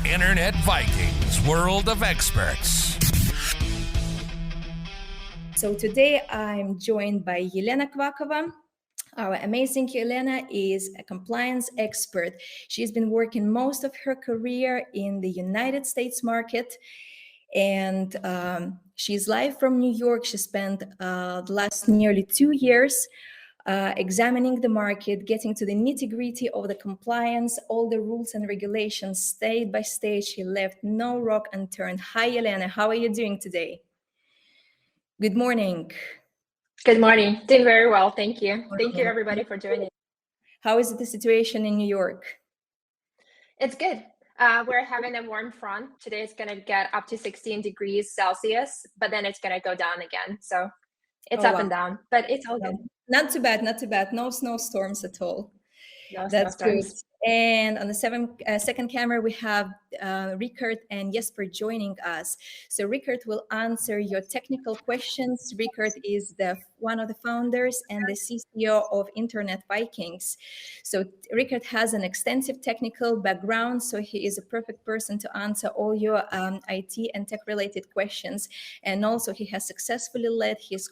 Internet Vikings World of Experts. So today I'm joined by Elena Kvakova. Our amazing Elena is a compliance expert. She's been working most of her career in the United States market, and she's live from New York. She spent the last nearly 2 years examining the market, getting to the nitty-gritty of the compliance, all the rules and regulations, state by state. She left no rock unturned. Hi, Elena. How are you doing today? Good morning. Good morning. Doing very well. Thank you. Thank you, everybody, for joining. How is the situation in New York? It's good. We're having a warm front. Today it's going to get up to 16 degrees Celsius, but then it's going to go down again. So it's up and down, but it's all good. Not too bad, not too bad. No snowstorms at all. No That's snowstorms. good. And on the second camera, we have Ricka and Jesper joining us. So Ricka will answer your technical questions. Ricka is one of the founders and the CCO of Internet Vikings. So Ricka has an extensive technical background, so he is a perfect person to answer all your IT and tech-related questions. And also, he has successfully led his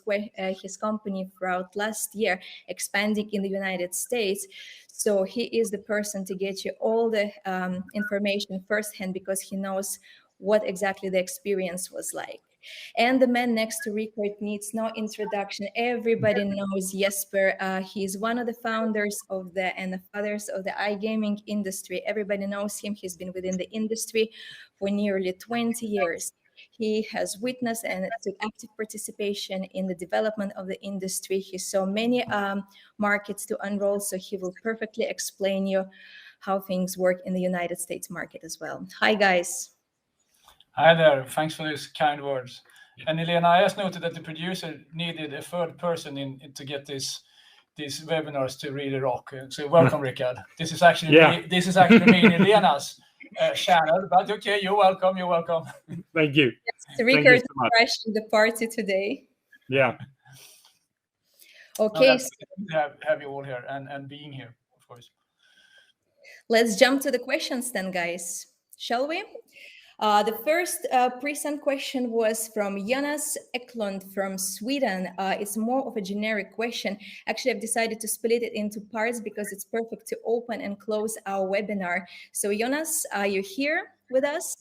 company throughout last year, expanding in the United States. So he is the person to get you all the information firsthand, because he knows what exactly the experience was like. And the man next to Ricka needs no introduction. Everybody knows Jesper. He's one of the founders and the fathers of the iGaming industry. Everybody knows him. He's been within the industry for nearly 20 years. He has witnessed and took active participation in the development of the industry. He saw many markets to unroll, so he will perfectly explain you how things work in the United States market as well. Hi, guys. Hi there. Thanks for these kind words. And Elena, I just noted that the producer needed a third person to get these webinars to really rock. So welcome, Ricka. This is actually me and Elena's channel, but okay, you're welcome. Thank you. Yes, Ricka is crashing the party today. Yeah. Okay. Have you all here and being here, of course. Let's jump to the questions then, guys. Shall we? The first pre-sent question was from Jonas Eklund from Sweden. It's more of a generic question. Actually, I've decided to split it into parts because it's perfect to open and close our webinar. So Jonas, are you here with us?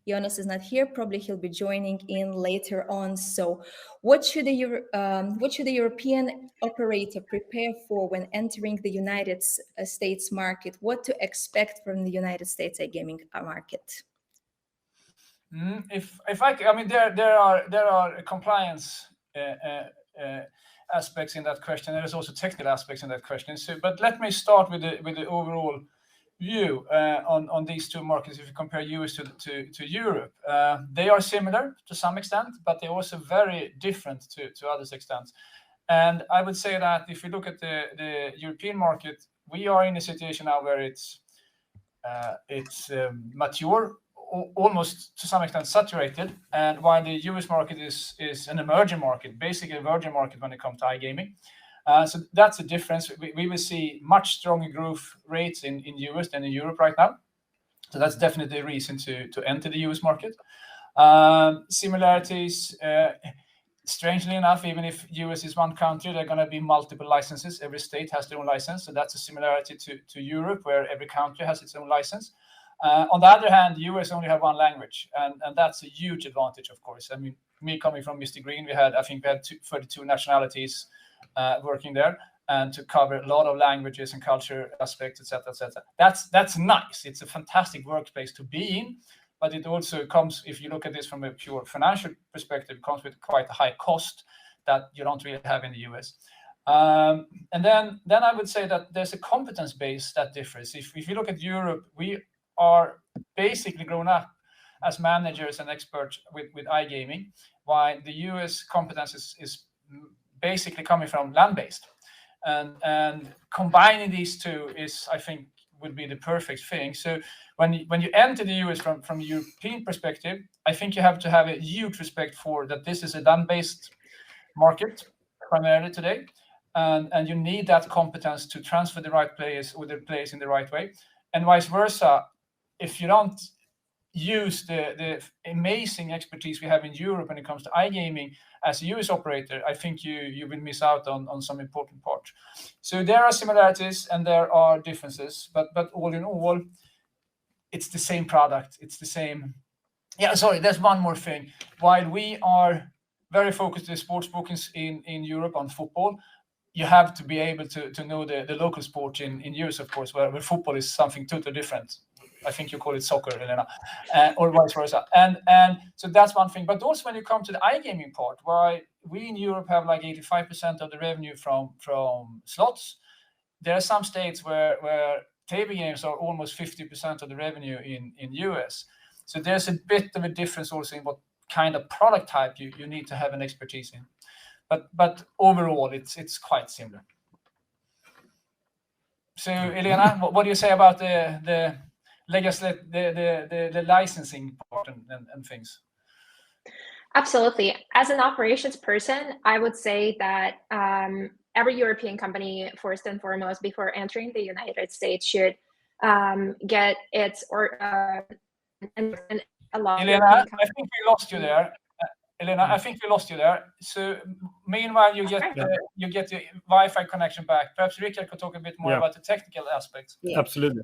Jonas is not here. Probably he'll be joining in later on. So what should the European operator prepare for when entering the United States market? What to expect from the United States iGaming market? There are compliance aspects in that question. There is also technical aspects in that question. So, but let me start with the overall view on these two markets. If you compare US to Europe, they are similar to some extent, but they're also very different to other extents. And I would say that if you look at the European market, we are in a situation now where it's mature, almost to some extent saturated, and while the US market is an emerging market, basically a virgin market when it comes to iGaming. So that's a difference. We will see much stronger growth rates in US than in Europe right now. So that's definitely a reason to enter the US market. Similarities, strangely enough, even if US is one country, there are going to be multiple licenses. Every state has their own license. So that's a similarity to Europe, where every country has its own license. On the other hand, the US only have one language, and that's a huge advantage, of course. I mean, me coming from Mr. Green, I think we had 32 nationalities working there, and to cover a lot of languages and culture aspects, etc., etc. That's nice. It's a fantastic workplace to be in, but it also comes, if you look at this from a pure financial perspective, comes with quite a high cost that you don't really have in the US. And then I would say that there's a competence base that differs. If you look at Europe, we are basically grown up as managers and experts with iGaming, while the US competence is basically coming from land-based. And combining these two is, I think, would be the perfect thing. So when you enter the US from a European perspective, I think you have to have a huge respect for that this is a land-based market primarily today. And you need that competence to transfer the right players or the players in the right way. And vice versa, if you don't use the amazing expertise we have in Europe when it comes to iGaming as a US operator, I think you will miss out on some important parts. So there are similarities and there are differences, but all in all, it's the same product. It's the same. Yeah, sorry, there's one more thing. While we are very focused on sports bookings in Europe on football, you have to be able to know the local sport in US, of course, where football is something totally different. I think you call it soccer, Elena, or vice versa. And so that's one thing. But also when you come to the iGaming part, why we in Europe have like 85% of the revenue from slots, there are some states where table games are almost 50% of the revenue in US. So there's a bit of a difference also in what kind of product type you need to have an expertise in. But overall, it's quite similar. So Elena, what do you say about the licensing part and things? Absolutely. As an operations person, I would say that every European company, first and foremost, before entering the United States, should get its and a lot of Elena, I think we lost you there. I think we lost you there. So meanwhile, you get the Wi-Fi connection back. Perhaps Ricka could talk a bit more about the technical aspects. Yeah. Absolutely.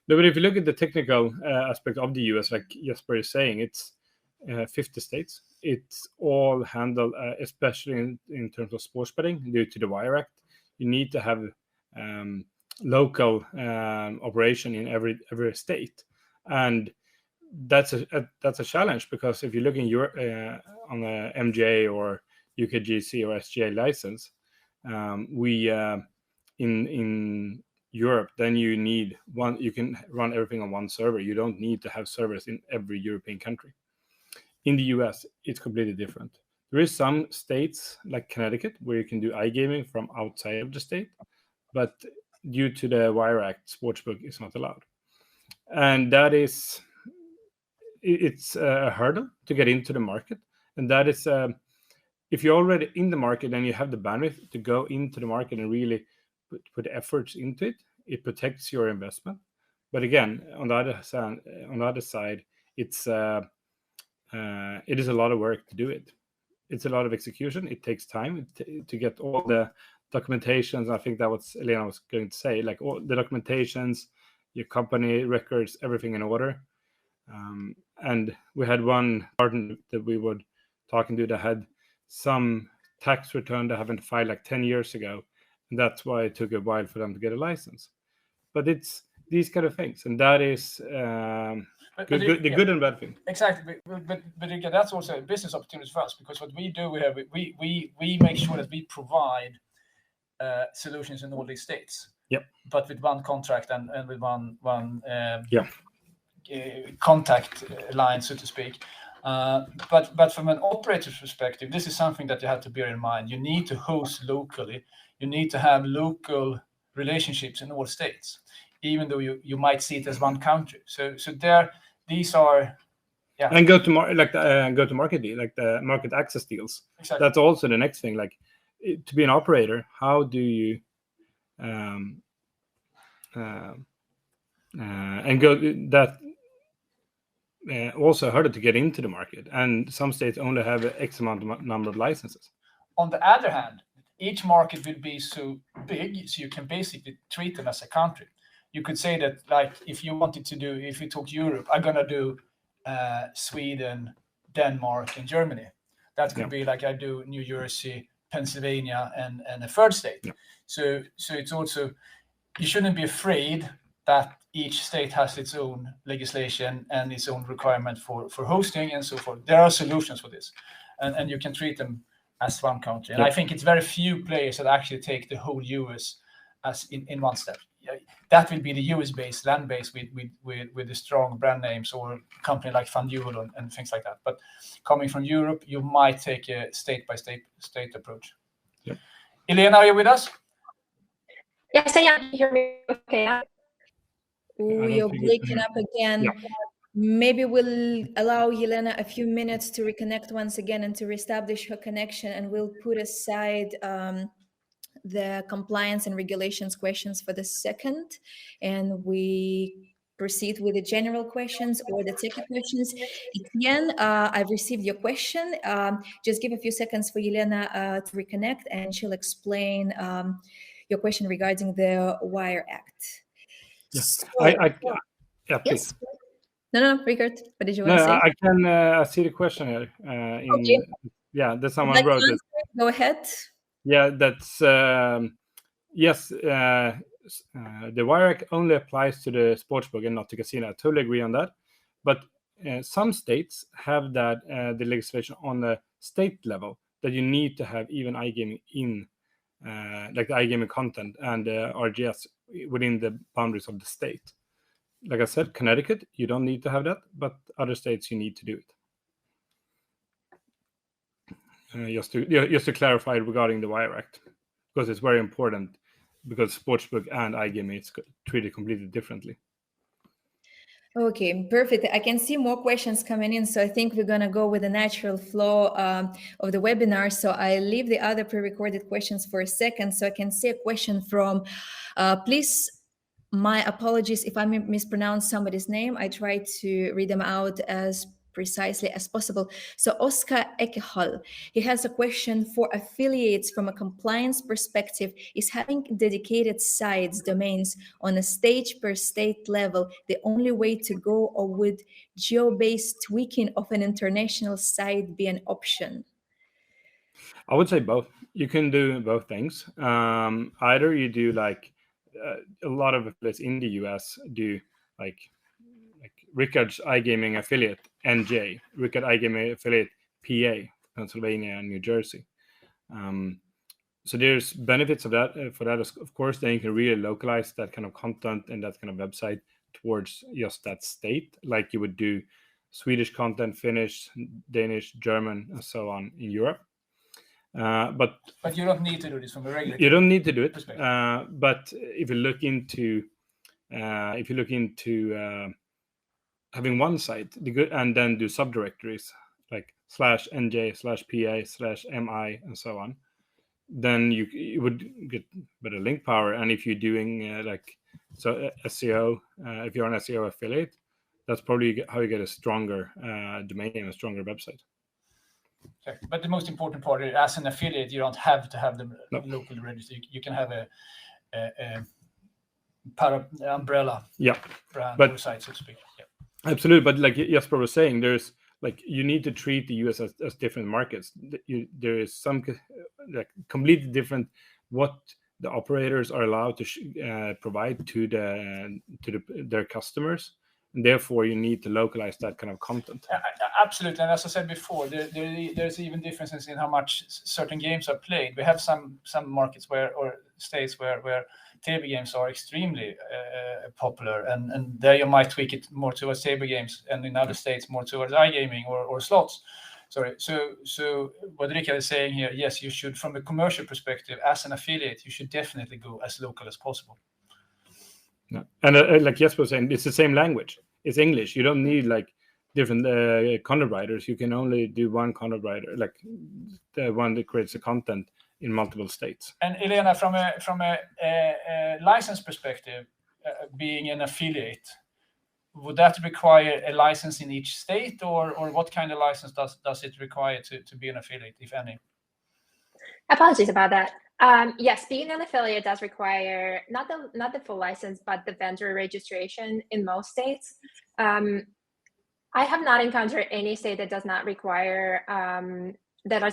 No, but if you look at the technical aspect of the US, like Jesper is saying, it's 50 states. It's all handled, especially in terms of sports betting, due to the Wire Act. You need to have local operation in every state, and that's a challenge, because if you look in Europe on a MJ or UKGC or SGA license, we in Europe, then you need one. You can run everything on one server. You don't need to have servers in every European country. In the US, it's completely different. There is some states like Connecticut where you can do iGaming from outside of the state, but due to the Wire Act, sportsbook is not allowed, and it's a hurdle to get into the market. And that is, if you're already in the market and you have the bandwidth to go into the market and really put efforts into it, it protects your investment. But again, on the other side, it is a lot of work to do it. It's a lot of execution. It takes time to get all the documentations. I think that what Elena was going to say, like all the documentations, your company records, everything in order. And we had one partner that we were talking to that had some tax return they haven't filed like 10 years ago. And that's why it took a while for them to get a license. But it's these kind of things. And that is the good and bad thing. Exactly. But Ricka, that's also a business opportunity for us, because what we do here, we make sure that we provide solutions in all these states. Yep. But with one contract and with one contact line, so to speak. But from an operator's perspective, this is something that you have to bear in mind. You need to host locally. You need to have local relationships in all states, even though you might see it as one country. So these are. Yeah. And go to market deal, like the market access deals. Exactly. That's also the next thing. Like to be an operator, how do you and go that also harder to get into the market, and some states only have an X number of licenses. On the other hand, each market will be so big, so you can basically treat them as a country. You could say that, like, if you wanted to do, if you talk Europe, I'm gonna do Sweden, Denmark, and Germany. That could be like I do New Jersey, Pennsylvania, and a third state. Yeah. So it's also, you shouldn't be afraid that each state has its own legislation and its own requirement for hosting and so forth. There are solutions for this, and you can treat them as one country. And I think it's very few players that actually take the whole US as in one step. That will be the US-based, land-based with the strong brand names, or a company like FanDuel and things like that. But coming from Europe, you might take a state-by-state approach. Yep. Elena, are you with us? Yes, I am. You hear me okay? You're breaking up again. Yeah. Maybe we'll allow Elena a few minutes to reconnect once again and to reestablish her connection, and we'll put aside the compliance and regulations questions for the second, and we proceed with the general questions or the techie questions. Etienne, I've received your question. Just give a few seconds for Elena to reconnect, and she'll explain your question regarding the Wire Act. Yeah, So, yeah, please. yes. No, Rickard, what did you want No, to say? I can see the question here. Okay. Yeah, that Would someone like to wrote it. answer? Go ahead. Yeah, that's yes. The Wire Act only applies to the sportsbook and not to casino. I totally agree on that. But some states have that the legislation on the state level that you need to have even iGaming in, like the iGaming content and RGS within the boundaries of the state. Like I said, Connecticut, you don't need to have that, but other states you need to do it. Just to clarify regarding the Wire Act, because it's very important, because sportsbook and iGaming is treated completely differently. Okay, perfect. I can see more questions coming in, so I think we're going to go with the natural flow of the webinar. So I leave the other pre-recorded questions for a second, so I can see a question from, please, my apologies if I mispronounce somebody's name. I try to read them out as precisely as possible. So Oscar Ekehal, he has a question for affiliates from a compliance perspective. Is having dedicated sites, domains on a state per state level the only way to go, or would geo-based tweaking of an international site be an option? I would say both. You can do both things. Either you do like a lot of affiliates in the US do like Rickard's iGaming affiliate NJ, Rickard iGaming affiliate PA, Pennsylvania and New Jersey. So there's benefits of that. For that, of course, then you can really localize that kind of content and that kind of website towards just that state, like you would do Swedish content, Finnish, Danish, German, and so on in Europe. But you don't need to do this from a regular. You don't need to do it. But if you look into having one site, and then do subdirectories like /NJ/PA/MI and so on, then you would get better link power. And if you're doing SEO, if you're an SEO affiliate, that's probably how you get a stronger domain name, a stronger website. Okay. But the most important part is, as an affiliate, you don't have to have them locally registered. You can have a umbrella brand or site, so to speak. Yeah. Absolutely, but like Jesper was saying, there's you need to treat the US as different markets. There is some completely different what the operators are allowed to provide to their customers, and therefore you need to localize that kind of content. Absolutely, and as I said before, there's even differences in how much certain games are played. We have some markets or states where table games are extremely popular, and there you might tweak it more towards table games, and in other states more towards iGaming or slots. Sorry. So what Ricka is saying here, yes, you should, from a commercial perspective, as an affiliate, you should definitely go as local as possible. Yeah. And like Jesper was saying, it's the same language. It's English. You don't need like different content writers. You can only do one content writer, like the one that creates the content in multiple states. And Elena, from a license perspective, being an affiliate, would that require a license in each state, or what kind of license does it require to be an affiliate, if any? Apologies about that. Yes, being an affiliate does require not the full license, but the vendor registration in most states. I have not encountered any state that does not require vendor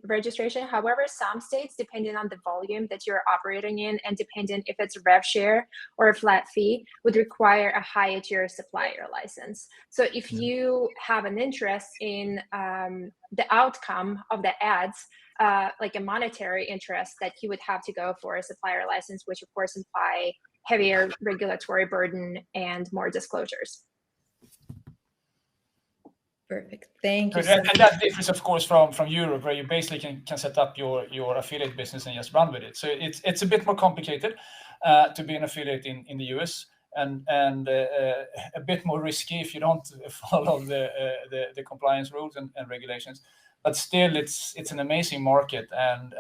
registration. However, some states, depending on the volume that you're operating in and depending if it's rev share or a flat fee, would require a higher tier supplier license. So if you have an interest in the outcome of the ads, like a monetary interest, that you would have to go for a supplier license, which of course imply heavier regulatory burden and more disclosures. Perfect. Thank you. And that differs, of course, from Europe, where you basically can set up your affiliate business and just run with it. So it's a bit more complicated to be an affiliate in the US, and a bit more risky if you don't follow the compliance rules and regulations. But still, it's an amazing market, and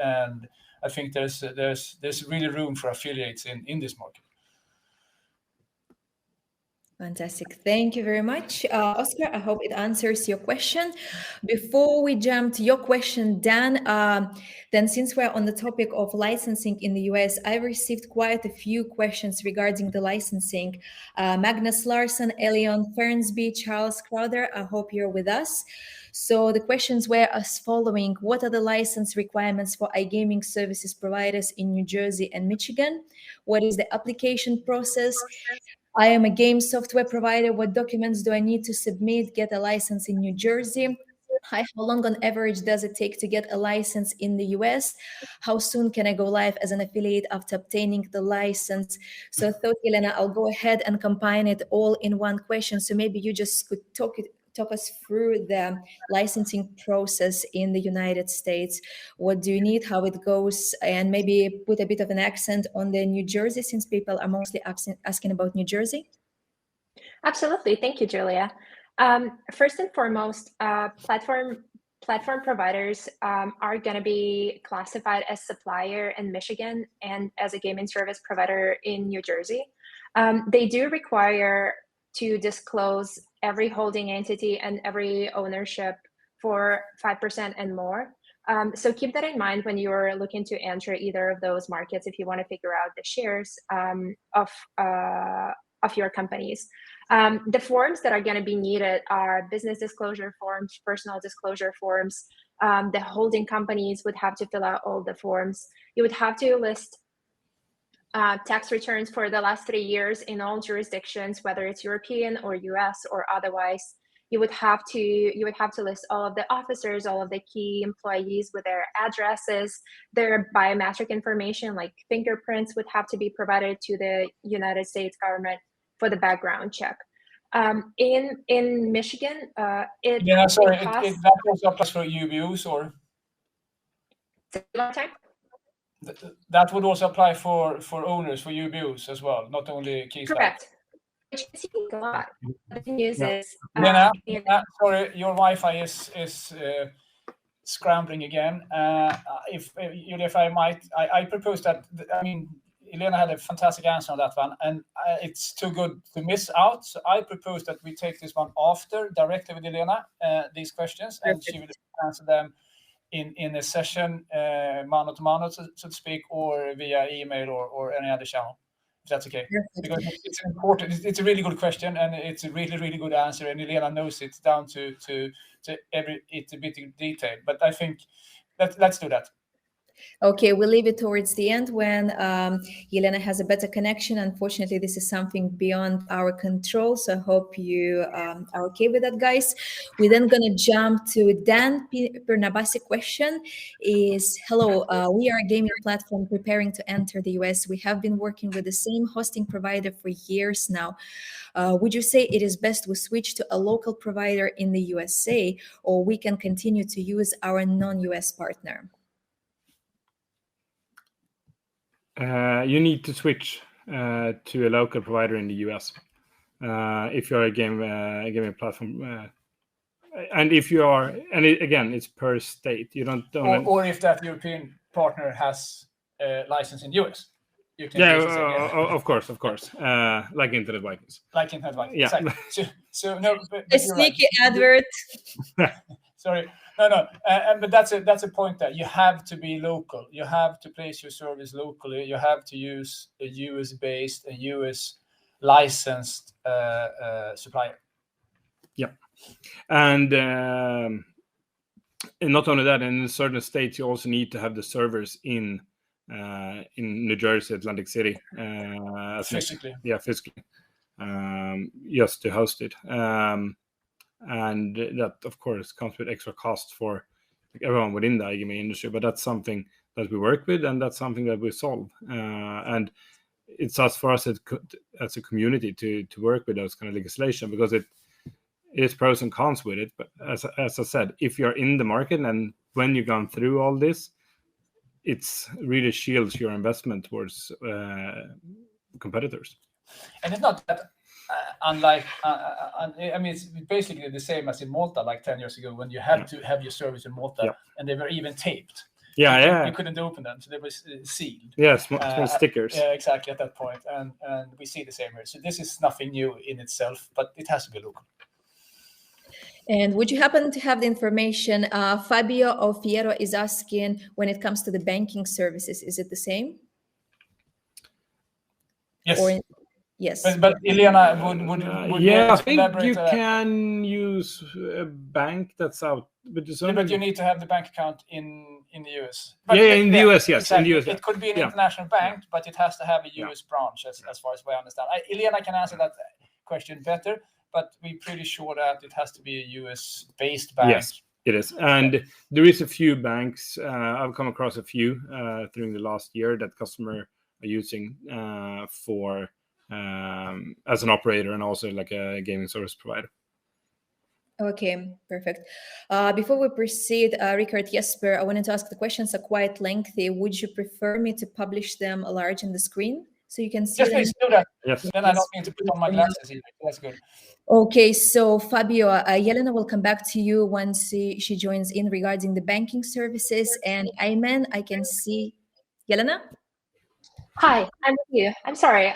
I think there's really room for affiliates in this market. Fantastic. Thank you very much, Oscar. I hope it answers your question. Before we jump to your question, Dan, then since we're on the topic of licensing in the US, I received quite a few questions regarding the licensing. Magnus Larsson, Elion Fernsby, Charles Crowder, I hope you're with us. So the questions were as following. What are the license requirements for iGaming services providers in New Jersey and Michigan? What is the application process? I am a game software provider. What documents do I need to submit? Get a license in New Jersey? How long on average does it take to get a license in the US? How soon can I go live as an affiliate after obtaining the license? So I thought, Elena, I'll go ahead and combine it all in one question. So maybe you just could talk us through the licensing process in the United States. What do you need, how it goes, and maybe put a bit of an accent on the New Jersey, since people are mostly asking about New Jersey. Absolutely. Thank you, Julia. First and foremost, platform providers are going to be classified as supplier in Michigan and as a gaming service provider in New Jersey. They do require to disclose every holding entity and every ownership for 5% and more. So keep that in mind when you're looking to enter either of those markets if you want to figure out the shares of your companies. The forms that are going to be needed are business disclosure forms, personal disclosure forms. The holding companies would have to fill out all the forms. You would have to list tax returns for the last 3 years in all jurisdictions, whether it's European or US or otherwise. You would have to list all of the officers, all of the key employees with their addresses, their biometric information like fingerprints would have to be provided to the United States government for the background check. In Michigan, that also applies for UBOs, or that would also apply for owners, for UBOs as well, not only key staff. Correct. Which is a lot. The news is sorry, your Wi-Fi is scrambling again. If I might, I propose that. I mean, Elena had a fantastic answer on that one, and it's too good to miss out. So I propose that we take this one after, directly with Elena, these questions, and she will answer them in a session, mano to mano, so to speak, or via email or any other channel, if that's okay. Because it's important. It's a really good question, and it's a really, really good answer, and Elena knows it down to every it's a bit in detail. But I think let's do that. Okay, we'll leave it towards the end when Elena has a better connection. Unfortunately, this is something beyond our control, so I hope you are okay with that, guys. We're then going to jump to Dan Pernabasi. Question is, hello, we are a gaming platform preparing to enter the US. We have been working with the same hosting provider for years now. Would you say it is best we switch to a local provider in the USA, or we can continue to use our non-US partner? You need to switch to a local provider in the US if you're a gaming platform, and if you are, and again, it's per state. You don't or if that European partner has a license in US. You can of course, like Internet Vikings. Like Internet Vikings, yeah. Exactly. So no, but a sneaky advert. Sorry. No. But that's a point that you have to be local. You have to place your service locally. You have to use a US-based and US licensed supplier. Yeah, and not only that, in certain states you also need to have the servers in New Jersey, Atlantic City, physically. Physically, just to host it. And that, of course, comes with extra costs for everyone within the iGaming industry. But that's something that we work with, and that's something that we solve. And it's us for us as a community to work with those kind of legislation, because it is pros and cons with it. But as I said, if you're in the market and when you've gone through all this, it's really shields your investment towards competitors. And it's not that. Unlike, I mean, it's basically the same as in Malta, like 10 years ago, when you had to have your service in Malta, and they were even taped. You couldn't open them, so they were sealed. Yeah, small stickers. Yeah, exactly, at that point. And we see the same here. So this is nothing new in itself, but it has to be local. And would you happen to have the information? Fabio of Fiero is asking, when it comes to the banking services, is it the same? Yes. Yes. But Elena, would yeah, I think elaborate you can use a bank that's out. But you need to have the bank account in the US. In the US, yes. Exactly. In the US, it could be an international bank, but it has to have a US branch, as far as I understand. Elena can answer that question better, but we're pretty sure that it has to be a US-based bank. Yes, it is. And there is a few banks. I've come across a few during the last year that customers are using for as an operator and also like a gaming service provider. Okay, perfect. Before we proceed, Rickard, Jesper, I wanted to ask, the questions are quite lengthy. Would you prefer me to publish them large in the screen so you can see them? Yes, please do that. Yes. Then I don't need to put on my glasses either. That's good. Okay, so Fabio, Elena will come back to you once she joins in regarding the banking services. And Ayman, I can see Elena. Hi, I'm with you. I'm sorry.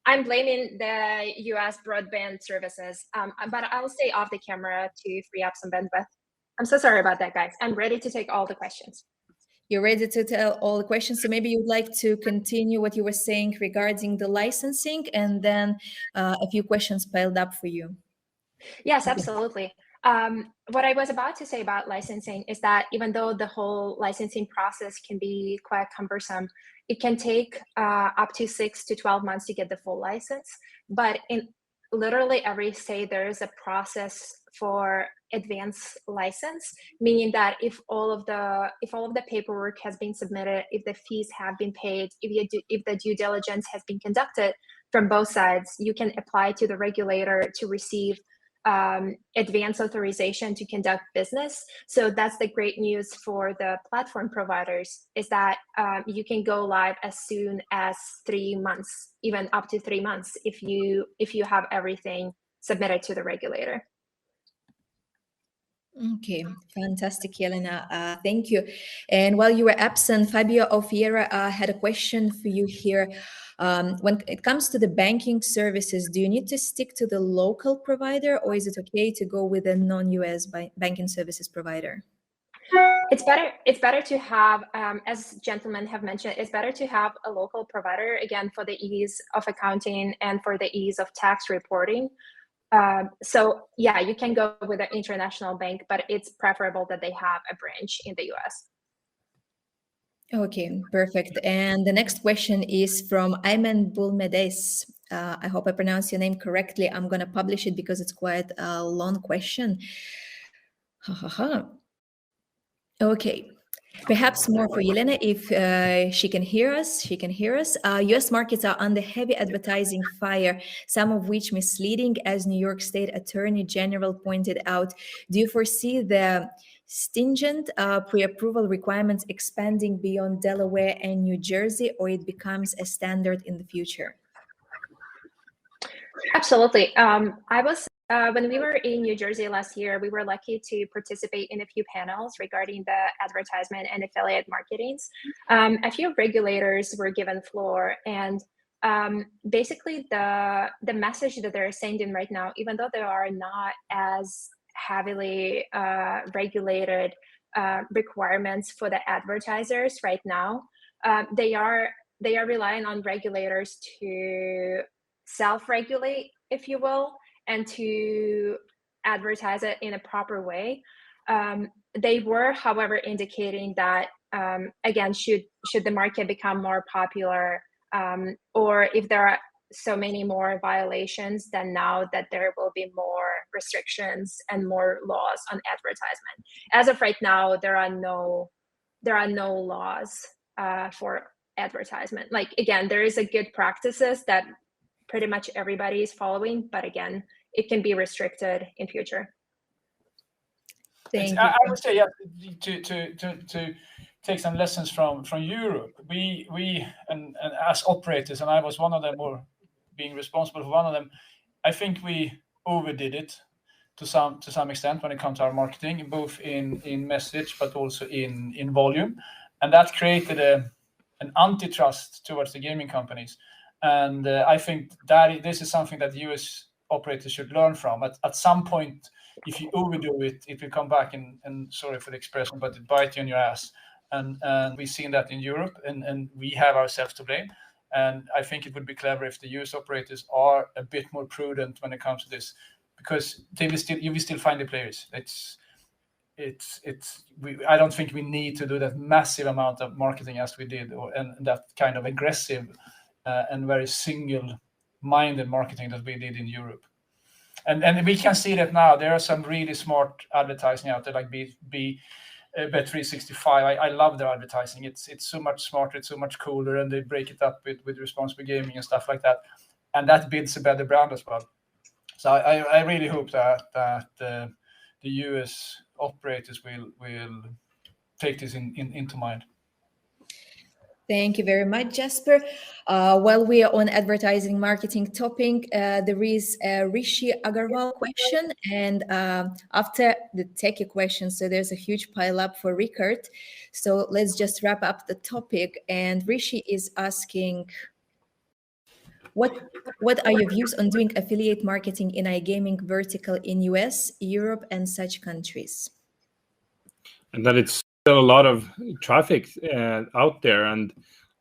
I'm blaming the US broadband services, but I'll stay off the camera to free up some bandwidth. I'm so sorry about that, guys. I'm ready to take all the questions. You're ready to tell all the questions. So maybe you'd like to continue what you were saying regarding the licensing, and then a few questions piled up for you. Yes, absolutely. What I was about to say about licensing is that even though the whole licensing process can be quite cumbersome, it can take up to 6 to 12 months to get the full license. But in literally every state, there is a process for advanced license, meaning that if all of the paperwork has been submitted, if the fees have been paid, if the due diligence has been conducted from both sides, you can apply to the regulator to receive advanced authorization to conduct business. So that's the great news for the platform providers, is that you can go live as soon as 3 months, even up to 3 months, if you have everything submitted to the regulator. Okay, fantastic, Elena. Thank you. And while you were absent, Fabio Ofiera had a question for you here. When it comes to the banking services, do you need to stick to the local provider, or is it okay to go with a non-US banking services provider? It's better to have, as gentlemen have mentioned, it's better to have a local provider, again, for the ease of accounting and for the ease of tax reporting. So yeah, you can go with an international bank, but it's preferable that they have a branch in the US. Okay, perfect. And the next question is from Ayman Bulmedes. I hope I pronounced your name correctly. I'm going to publish it because it's quite a long question. Okay. Perhaps more for Elena, if she can hear us. She can hear us. U.S. markets are under heavy advertising fire, some of which misleading, as New York State Attorney General pointed out. Do you foresee the stringent pre-approval requirements expanding beyond Delaware and New Jersey, or it becomes a standard in the future? Absolutely. When we were in New Jersey last year, we were lucky to participate in a few panels regarding the advertisement and affiliate marketings. A few regulators were given floor, and basically the message that they're sending right now, even though there are not as heavily regulated requirements for the advertisers right now, they are relying on regulators to self-regulate, if you will, and to advertise it in a proper way. They were, however, indicating that, again, should the market become more popular, or if there are so many more violations, then now that there will be more restrictions and more laws on advertisement. As of right now, there are no laws for advertisement. Like, again, there is a good practices that pretty much everybody is following, but again, it can be restricted in future. Thank you. I would say, yeah, to take some lessons from Europe. We and as operators, and I was one of them, or being responsible for one of them, I think we overdid it. to some extent when it comes to our marketing, both in message but also in volume, and that created an antitrust towards the gaming companies. And I think that this is something that US operators should learn from. At some point, if you overdo it, it will come back and sorry for the expression, but it bites you in your ass. And we've seen that in Europe, and we have ourselves to blame. And I think it would be clever if the US operators are a bit more prudent when it comes to this, because you will still find the players. I don't think we need to do that massive amount of marketing as we did, and that kind of aggressive and very single-minded marketing that we did in Europe. And we can see that now. There are some really smart advertising out there, like Bet365. I love their advertising. It's so much smarter, it's so much cooler, and they break it up with responsible gaming and stuff like that. And that builds a better brand as well. So I really hope that the US operators will take this into mind. Thank you very much, Jesper. While we are on advertising marketing topic, there is a Rishi Agarwal question, and after the techie question, so there's a huge pile up for Rickard. So let's just wrap up the topic. And Rishi is asking, what are your views on doing affiliate marketing in iGaming vertical in US, Europe, and such countries? And that it's still a lot of traffic out there. And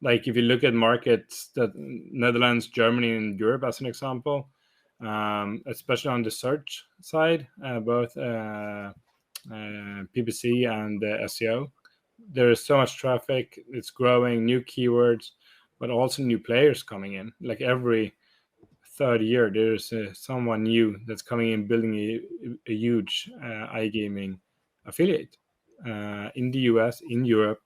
like if you look at markets that Netherlands, Germany, and Europe as an example, especially on the search side, both PPC and SEO, there is so much traffic. It's growing, new keywords, but also new players coming in. Like every third year, there's someone new that's coming in, building a huge iGaming affiliate in the US, in Europe,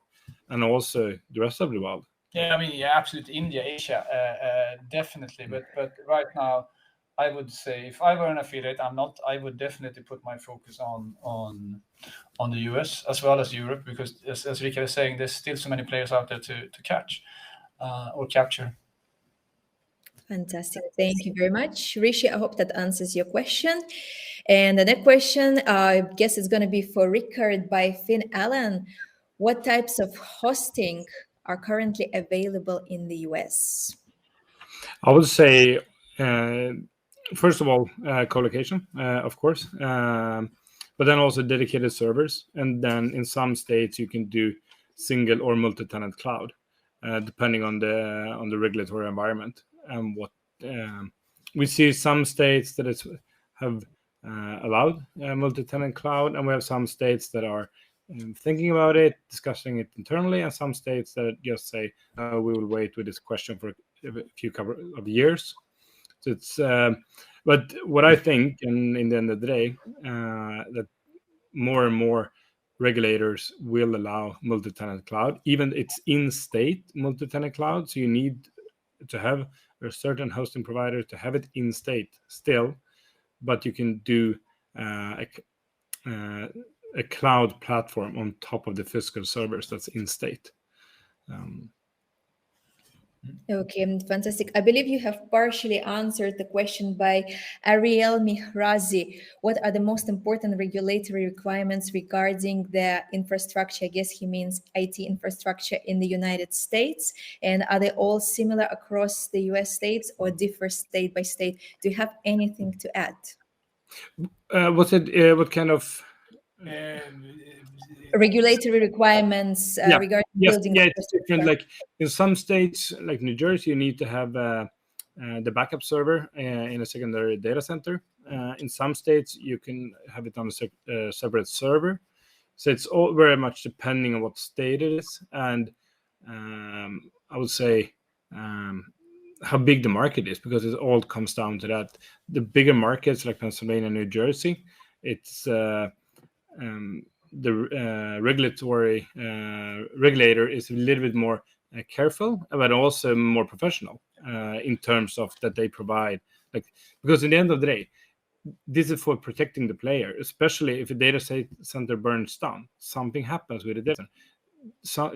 and also the rest of the world. Yeah, I mean, yeah, absolutely. India, Asia, definitely. But right now, I would say if I were an affiliate, I'm not. I would definitely put my focus on the US as well as Europe, because as Ricka was saying, there's still so many players out there to catch or capture. Fantastic. Thank you very much, Rishi. I hope that answers your question. And the next question, I guess it's going to be for Rickard by Finn Allen. What types of hosting are currently available in the US? I would say, first of all, co-location, of course, but then also dedicated servers. And then in some states, you can do single or multi-tenant cloud, depending on the regulatory environment. And what we see some states that have allowed multi-tenant cloud, and we have some states that are thinking about it, discussing it internally, and some states that just say we will wait with this question for a few couple of years. So it's but what I think, and in the end of the day, that more and more regulators will allow multi-tenant cloud, even it's in-state multi-tenant cloud. So you need to have a certain hosting provider to have it in-state still, but you can do a cloud platform on top of the physical servers that's in-state. Okay, fantastic. I believe you have partially answered the question by Ariel Mihrazi. What are the most important regulatory requirements regarding the infrastructure? I guess he means IT infrastructure in the United States. And are they all similar across the US states or differ state by state? Do you have anything to add? What kind of regulatory requirements regarding building? Yeah, it's different. Like in some states, like New Jersey, you need to have the backup server in a secondary data center. In some states, you can have it on a separate server. So it's all very much depending on what state it is, and I would say how big the market is, because it all comes down to that. The bigger markets like Pennsylvania, New Jersey, it's the regulatory regulator is a little bit more careful, but also more professional in terms of that they provide. Like, because in the end of the day, this is for protecting the player, especially if a data center burns down, something happens with the data center. So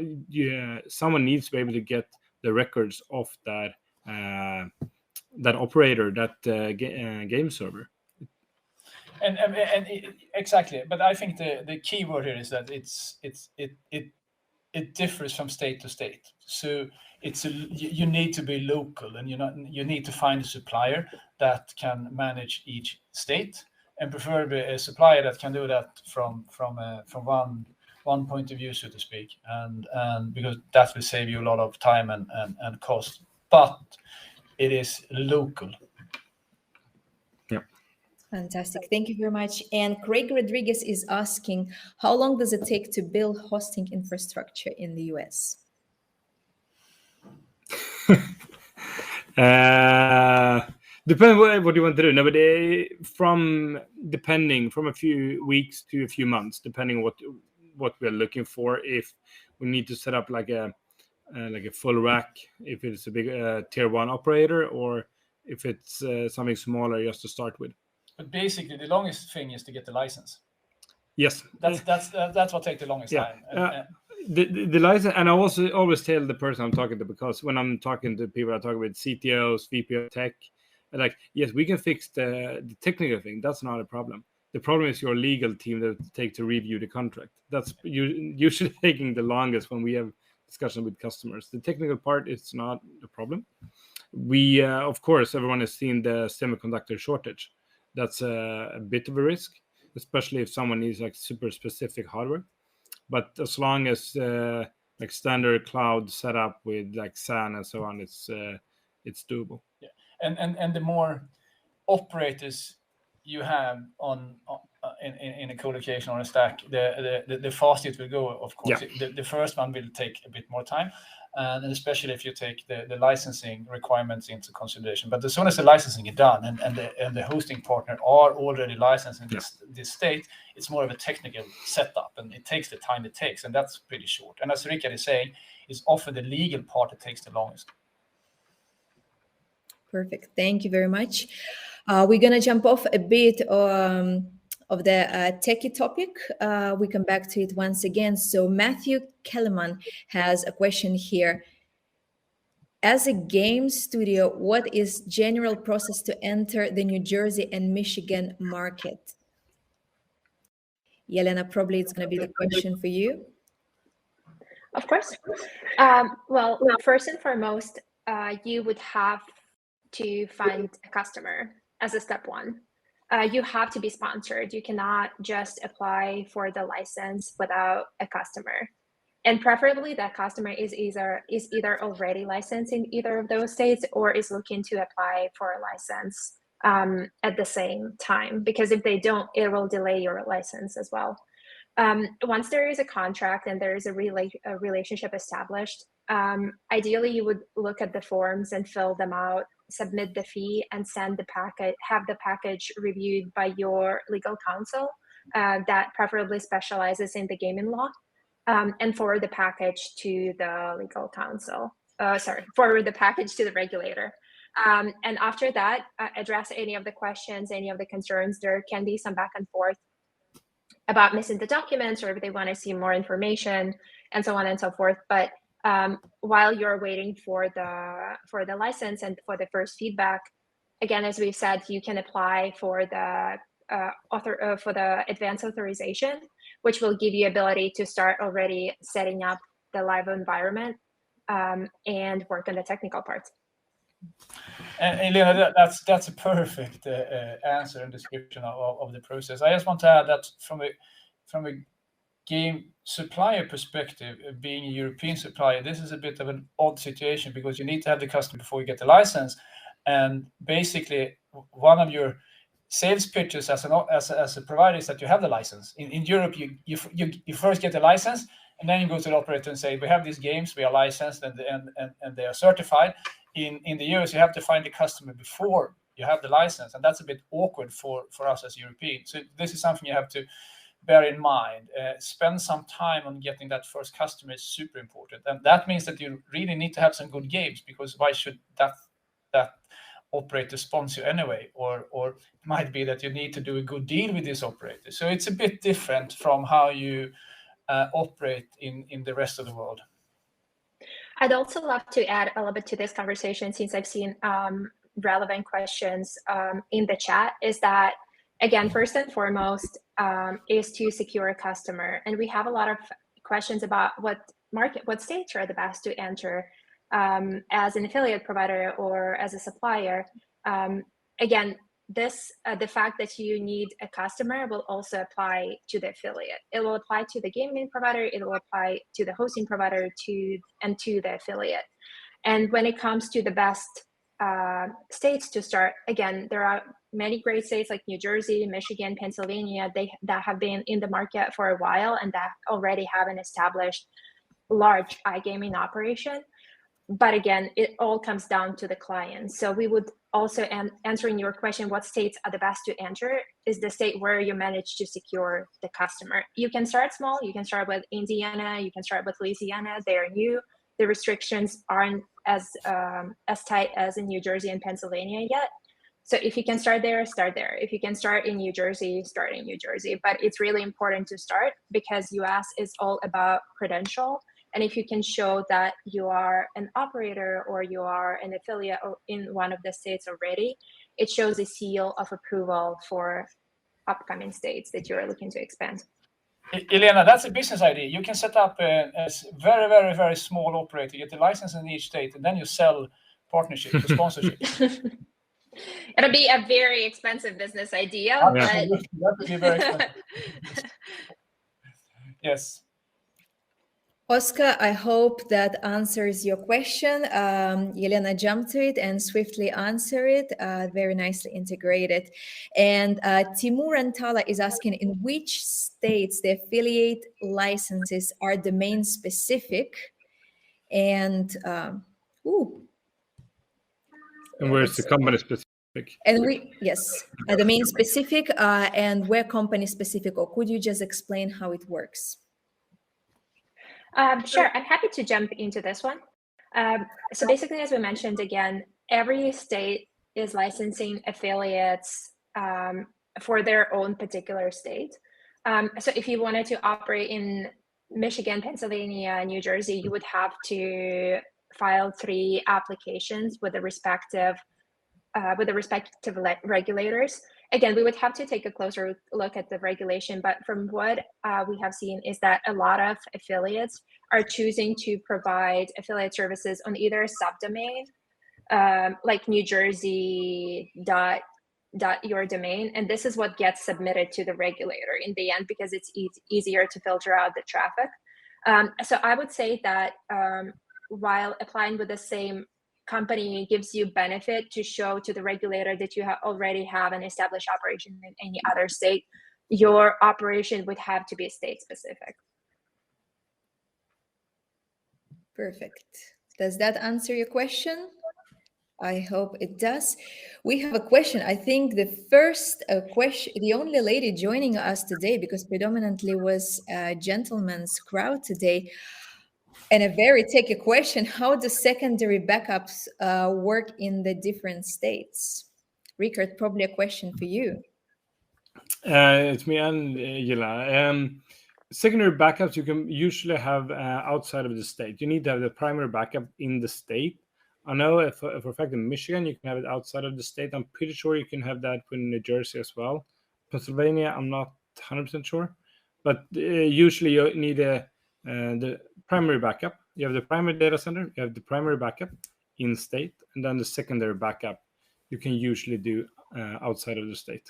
someone needs to be able to get the records of that that operator, that game server. Exactly. But I think the key word here is that it differs from state to state. So you need to be local, and you need to find a supplier that can manage each state, and preferably a supplier that can do that from one point of view, so to speak, and because that will save you a lot of time and cost. But it is local. Fantastic. Thank you very much. And Craig Rodriguez is asking, how long does it take to build hosting infrastructure in the US? Depending what you want to do. No, but depending from a few weeks to a few months, depending what we're looking for. If we need to set up like a full rack, if it's a big tier 1 operator, or if it's something smaller just to start with. But basically, the longest thing is to get the license. Yes, that's what takes the longest time. The license, and I also always tell the person I'm talking to, because when I'm talking to people, I talk with CTOs, VP of tech, and like, yes, we can fix the technical thing. That's not a problem. The problem is your legal team that take to review the contract. That's usually taking the longest when we have discussion with customers. The technical part is not a problem. We, of course, everyone has seen the semiconductor shortage. That's a bit of a risk, especially if someone needs like super specific hardware. But as long as like standard cloud setup with like SAN and so on, it's doable. Yeah, and the more operators you have in a co-location or a stack, the faster it will go. Of course, the first one will take a bit more time, and especially if you take the licensing requirements into consideration. But as soon as the licensing is done and the hosting partner are already licensed in this state, it's more of a technical setup, and it takes the time it takes, and that's pretty short. And as Ricka is saying, it's often the legal part that takes the longest. Perfect. Thank you very much. We're going to jump off a bit of the techie topic. We come back to it once again. So Matthew Kellerman has a question here. As a game studio, what is general process to enter the New Jersey and Michigan market? Elena, probably it's going to be the question for you. Of course. Well, first and foremost, you would have to find a customer as a step one. You have to be sponsored. You cannot just apply for the license without a customer. And preferably that customer is either already licensed in either of those states or is looking to apply for a license at the same time, because if they don't, it will delay your license as well. Once there is a contract and there is a relationship established, ideally you would look at the forms and fill them out, submit the fee, and send the packet, have the package reviewed by your legal counsel that preferably specializes in the gaming law, and forward the package to the legal counsel. Forward the package to the regulator. And after that, address any of the questions, any of the concerns. There can be some back and forth about missing the documents, or if they want to see more information, and so on and so forth. But while you're waiting for the license and for the first feedback, again, as we've said, you can apply for the advanced authorization, which will give you ability to start already setting up the live environment and work on the technical parts. And Elena, that's a perfect answer and description of the process. I just want to add that from a game supplier perspective, being a European supplier, this is a bit of an odd situation, because you need to have the customer before you get the license. And basically, one of your sales pitches as a provider is that you have the license. In Europe, you first get the license, and then you go to the operator and say, we have these games, we are licensed, and they are certified. In the US, you have to find the customer before you have the license, and that's a bit awkward for us as Europeans. So this is something you have to bear in mind. Spend some time on getting that first customer is super important, and that means that you really need to have some good games, because why should that operator sponsor you anyway? Or it might be that you need to do a good deal with this operator. So it's a bit different from how you operate in the rest of the world. I'd also love to add a little bit to this conversation, since I've seen relevant questions in the chat, is that again, first and foremost, is to secure a customer. And we have a lot of questions about what states are the best to enter as an affiliate provider or as a supplier. Again, the fact that you need a customer will also apply to the affiliate. It will apply to the gaming provider, it will apply to the hosting provider, and to the affiliate. And when it comes to the best states to start, again, there are many great states like New Jersey, Michigan, Pennsylvania, that have been in the market for a while and that already have an established large iGaming operation. But again, it all comes down to the client. So we would also, answering your question, what states are the best to enter, is the state where you manage to secure the customer. You can start small. You can start with Indiana. You can start with Louisiana. They are new. The restrictions aren't as tight as in New Jersey and Pennsylvania yet. So if you can start there, start there. If you can start in New Jersey, start in New Jersey. But it's really important to start because US is all about credential. And if you can show that you are an operator or you are an affiliate in one of the states already, it shows a seal of approval for upcoming states that you're looking to expand. Elena, that's a business idea. You can set up a very, very, very small operator, get a license in each state, and then you sell partnership or sponsorship. It'll be a very expensive business idea. Absolutely. That would be very expensive. Yes. Oscar, I hope that answers your question. Elena jumped to it and swiftly answered it, very nicely integrated. And Timur Antala is asking, in which states the affiliate licenses are domain specific? And, and where's the company specific? And domain specific and where company specific, or could you just explain how it works? Sure, I'm happy to jump into this one. So basically, as we mentioned, again, every state is licensing affiliates for their own particular state. So if you wanted to operate in Michigan, Pennsylvania, New Jersey, you would have to file 3 applications with the respective regulators. Again, we would have to take a closer look at the regulation, but from what we have seen is that a lot of affiliates are choosing to provide affiliate services on either a subdomain, like New Jersey your domain, and this is what gets submitted to the regulator in the end because it's easier to filter out the traffic. So I would say that while applying with the same company gives you benefit to show to the regulator that you already have an established operation in any other state, your operation would have to be state specific. Perfect. Does that answer your question? I hope it does. We have a question. I think the first question, the only lady joining us today, because predominantly was a gentleman's crowd today. And a very techy question, how do secondary backups work in the different states? Rickard, probably a question for you. It's me and Yela. Secondary backups you can usually have outside of the state. You need to have the primary backup in the state. I know for a fact in Michigan, you can have it outside of the state. I'm pretty sure you can have that in New Jersey as well. Pennsylvania, I'm not 100% sure. But usually you need the primary backup. You have the primary data center, you have the primary backup in state, and then the secondary backup you can usually do outside of the state.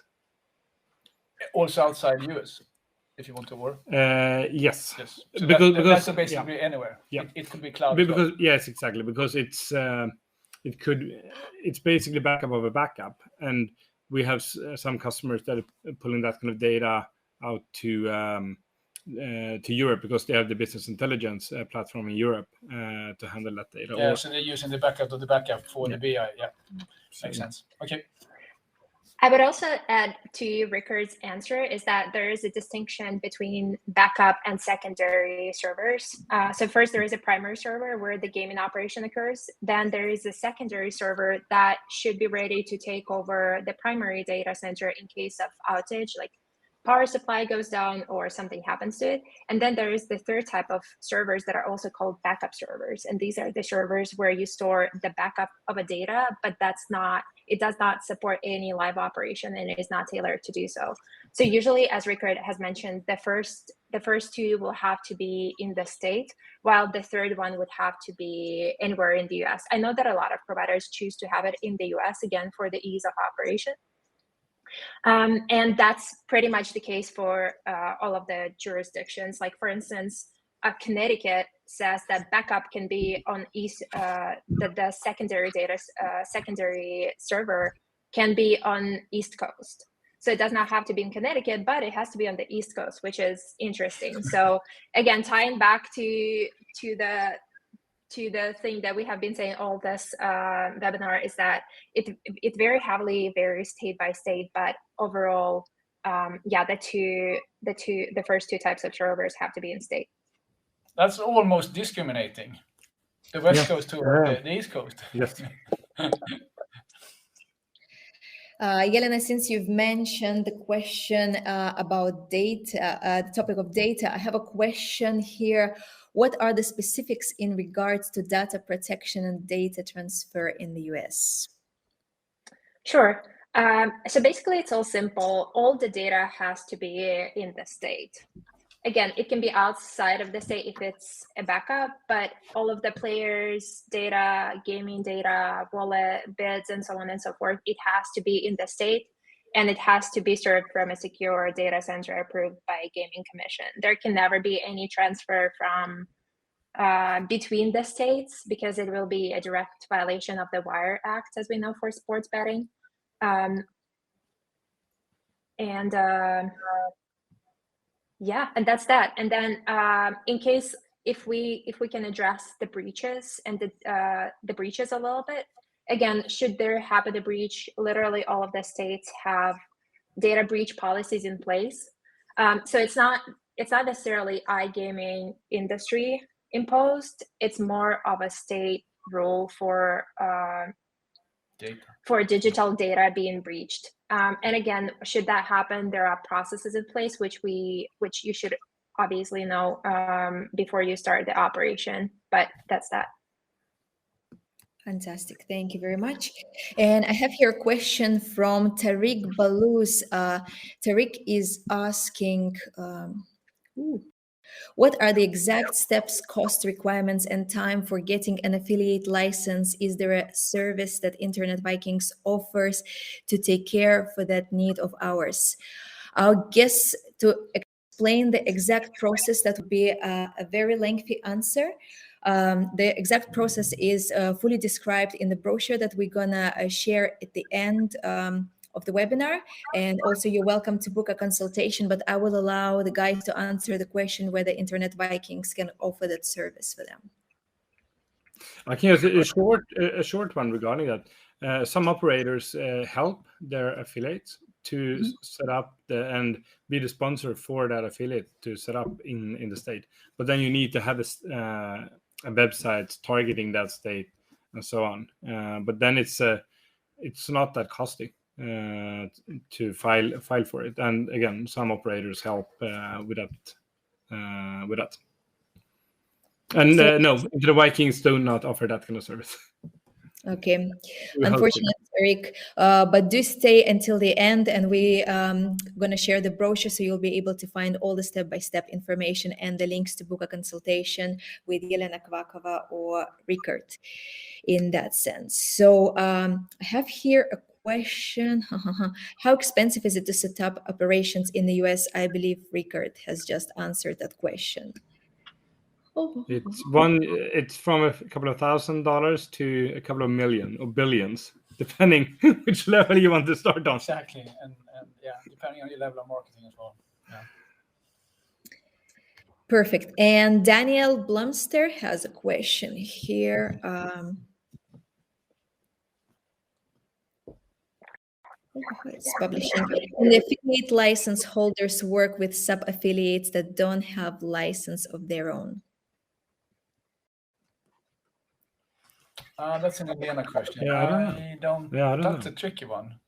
Also outside US, if you want to work. Yes. So that's basically anywhere. Yeah. It could be cloud. Because yes, exactly. Because it's basically backup of a backup, and we have some customers that are pulling that kind of data out to Europe because they have the business intelligence platform in Europe to handle that data. Yeah, so they're using the backup of the backup for the BI. Yeah, makes sense. Okay. I would also add to Rickard's answer is that there is a distinction between backup and secondary servers. So first, there is a primary server where the gaming operation occurs. Then there is a secondary server that should be ready to take over the primary data center in case of outage, like power supply goes down or something happens to it. And then there is the third type of servers that are also called backup servers. And these are the servers where you store the backup of a data, but it does not support any live operation, and it is not tailored to do so. So usually, as Ricka has mentioned, the first two will have to be in the state, while the third one would have to be anywhere in the US. I know that a lot of providers choose to have it in the US, again, for the ease of operation. And that's pretty much the case for all of the jurisdictions. Like, for instance, Connecticut says that backup can be on the secondary secondary server can be on East Coast. So it does not have to be in Connecticut, but it has to be on the East Coast, which is interesting. So again, tying back to the thing that we have been saying all this webinar is that it very heavily varies state by state, but overall, the first two types of servers have to be in state. That's almost discriminating. The West Coast to the East Coast. Yes. Elena, since you've mentioned the question about data, the topic of data, I have a question here. What are the specifics in regards to data protection and data transfer in the US? Sure. So basically, it's all simple. All the data has to be in the state. Again, it can be outside of the state if it's a backup, but all of the players' data, gaming data, wallet, bids, and so on and so forth, it has to be in the state, and it has to be served from a secure data center approved by a gaming commission. There can never be any transfer from between the states, because it will be a direct violation of the Wire Act, as we know, for sports betting. Yeah, and that's that. And then in case if we can address the breaches and the breaches a little bit, again, should there happen a breach, literally all of the states have data breach policies in place. So it's not necessarily iGaming industry imposed. It's more of a state rule for digital data being breached. And again, should that happen, there are processes in place which you should obviously know before you start the operation. But that's that. Fantastic. Thank you very much. And I have here a question from Tariq Balous. Tariq is asking, what are the exact steps, cost requirements, and time for getting an affiliate license? Is there a service that Internet Vikings offers to take care for that need of ours? I'll guess to explain the exact process, that would be a very lengthy answer. The exact process is fully described in the brochure that we're gonna share at the end of the webinar, and also you're welcome to book a consultation, but I will allow the guys to answer the question whether Internet Vikings can offer that service for them. I can use a short one regarding that. Some operators help their affiliates to set up and be the sponsor for that affiliate to set up in the state, but then you need to have a website targeting that state and so on. But then it's not that costly to file for it, and again, some operators help with that. And no, the Vikings do not offer that kind of service. Okay, unfortunately, Eric, but do stay until the end, and we going to share the brochure, so you'll be able to find all the step-by-step information and the links to book a consultation with Elena Kvakova or Ricka in that sense. So I have here a question. How expensive is it to set up operations in the US? I believe Ricka has just answered that question. It's from a couple of $1,000 to a couple of million or billions, depending which level you want to start on. Exactly, and yeah, depending on your level of marketing as well. Yeah. Perfect. And Daniel Blumster has a question here. It's publishing. And the affiliate license holders work with sub-affiliates that don't have license of their own. That's an Elena question. Yeah, I don't know. That's a tricky one.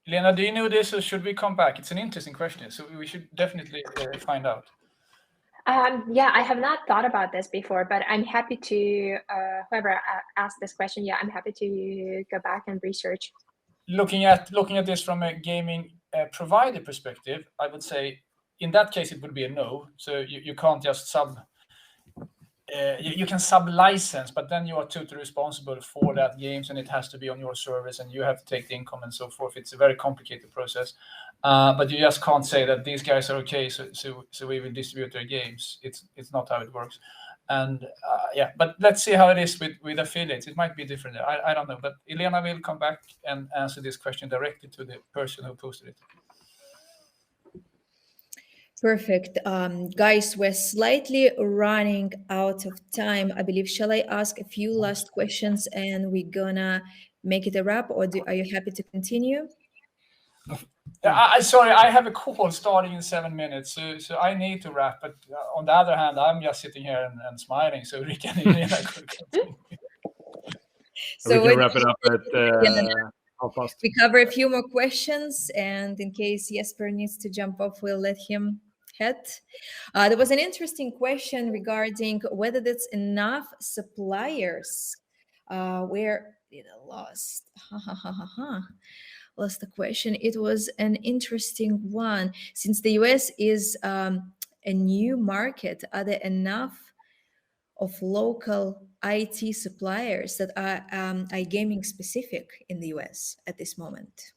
Elena, do you know this, or should we come back? It's an interesting question, so we should definitely find out. Yeah, I have not thought about this before, but I'm happy to, whoever asked this question, yeah, I'm happy to go back and research. looking at this from a gaming provider perspective, I would say in that case it would be a no. So you can't just you can sub-license, but then you are totally responsible for that games, and it has to be on your service, and you have to take the income and so forth. It's a very complicated process, but you just can't say that these guys are okay, so we will distribute their games. It's not how it works, and yeah. But let's see how it is with affiliates. It might be different. I don't know, but Elena will come back and answer this question directly to the person who posted it. Perfect. Guys, we're slightly running out of time. I believe, shall I ask a few last questions and we're gonna make it a wrap, or are you happy to continue? Sorry, I have a call starting in 7 minutes, so I need to wrap. But on the other hand, I'm just sitting here and smiling. So Ricka and Elena could continue. So we can wrap it up at how fast? We cover a few more questions, and in case Jesper needs to jump off, we'll let him head. There was an interesting question regarding whether there's enough suppliers. Where did I lost? Lost the question. It was an interesting one. Since the US is a new market, are there enough of local IT suppliers that are iGaming specific in the US at this moment?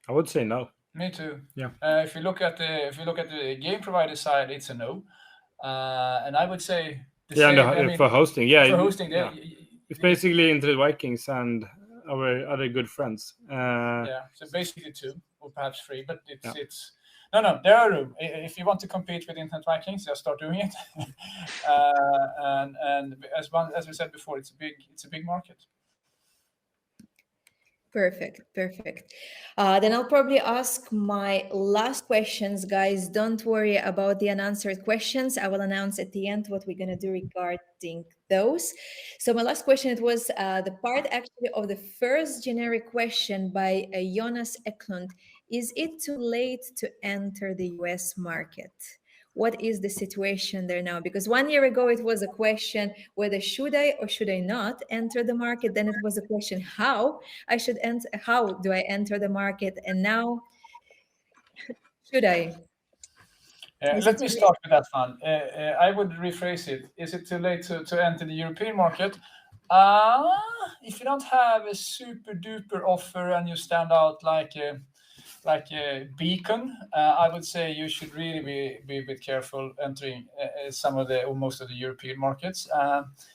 I would say no. Me too. Yeah. If you look at the game provider side, it's a no, and I would say for hosting, yeah. For hosting, it's basically into the Vikings and our other good friends. Yeah, so basically 2 or perhaps 3, but it's no. There are room. If you want to compete with Internet Vikings, just start doing it. And as we said before, it's a big market. Perfect. Then I'll probably ask my last questions, guys. Don't worry about the unanswered questions. I will announce at the end what we're going to do regarding those. So my last question, it was the part actually of the first generic question by Jonas Eklund. Is it too late to enter the US market? What is the situation there now? Because 1 year ago, it was a question whether should I or should I not enter the market. Then it was a question how do I enter the market? And now, should I? Let me start with that one. I would rephrase it. Is it too late to enter the European market? If you don't have a super duper offer and you stand out like a beacon, I would say you should really be a bit careful entering most of the European markets.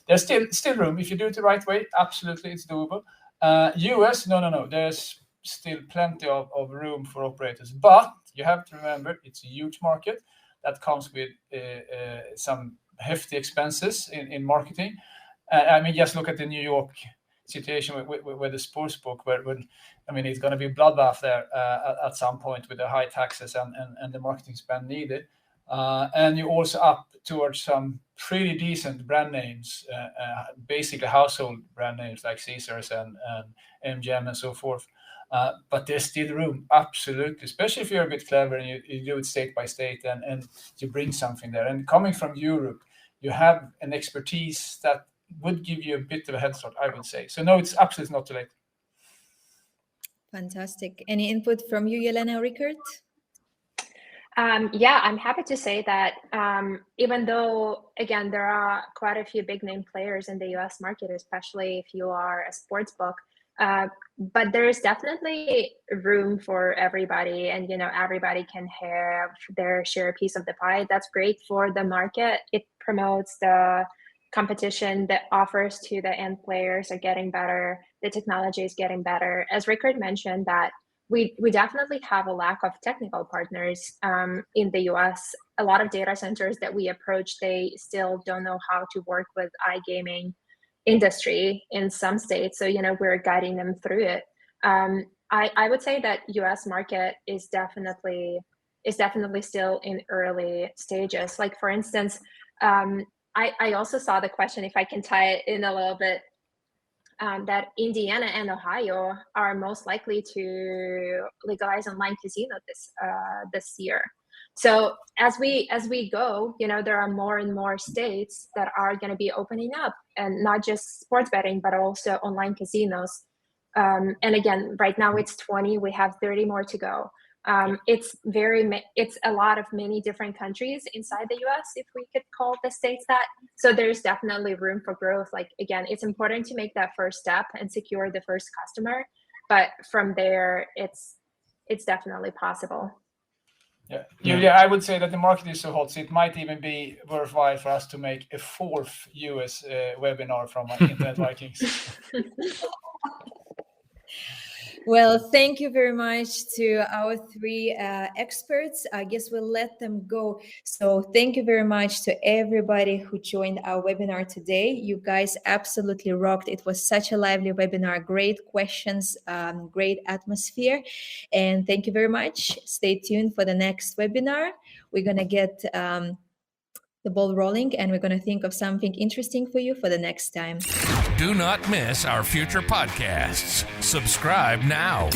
There's still room if you do it the right way. Absolutely, it's doable. US, no. There's still plenty of room for operators, but you have to remember it's a huge market that comes with some hefty expenses in marketing. I mean, just look at the New York situation with the sports book, where I mean, it's going to be bloodbath there at some point with the high taxes and the marketing spend needed. And you're also up towards some pretty decent brand names, basically household brand names like Caesars and MGM and so forth. But there's still room, absolutely, especially if you're a bit clever and you do it state by state and you bring something there. And coming from Europe, you have an expertise that would give you a bit of a head start, I would say. So no, it's absolutely not too late. Fantastic. Any input from you, Elena or Rickard? Yeah, I'm happy to say that even though, again, there are quite a few big name players in the US market, especially if you are a sports book, but there is definitely room for everybody, and everybody can have their share piece of the pie. That's great for the market. It promotes the competition. The offers to the end players are getting better. The technology is getting better. As Rickard mentioned, that we definitely have a lack of technical partners in the US. A lot of data centers that we approach, they still don't know how to work with iGaming industry in some states. So, we're guiding them through it. I would say that US market is definitely still in early stages. Like, for instance, I also saw the question, if I can tie it in a little bit, that Indiana and Ohio are most likely to legalize online casino this year. So as we go, there are more and more states that are going to be opening up, and not just sports betting, but also online casinos. And again, right now it's 20. We have 30 more to go. It's a lot of many different countries inside the US, if we could call the states that. So there's definitely room for growth. Like, again, it's important to make that first step and secure the first customer. But from there, it's definitely possible. Yeah, I would say that the market is so hot, so it might even be worthwhile for us to make a fourth US webinar from Internet Vikings. Well, thank you very much to our three experts. I guess we'll let them go. So thank you very much to everybody who joined our webinar today. You guys absolutely rocked. It was such a lively webinar, great questions, great atmosphere. And thank you very much. Stay tuned for the next webinar. We're going to get the ball rolling, and we're going to think of something interesting for you for the next time. Do not miss our future podcasts. Subscribe now.